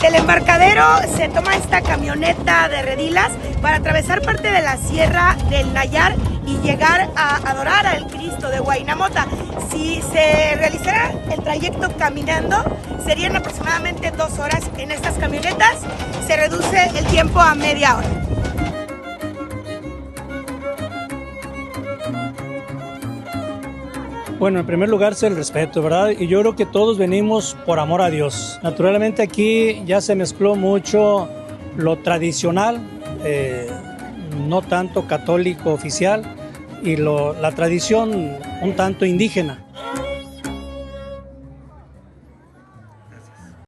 Del embarcadero se toma esta camioneta de redilas para atravesar parte de la Sierra del Nayar y llegar a adorar al Cristo de Huayna Mota. Si se realizara el trayecto caminando, serían aproximadamente 2 horas en estas camionetas. Se reduce el tiempo a media hora. Bueno, en primer lugar es el respeto, ¿verdad? Y yo creo que todos venimos por amor a Dios. Naturalmente aquí ya se mezcló mucho lo tradicional, no tanto católico oficial, y la tradición un tanto indígena.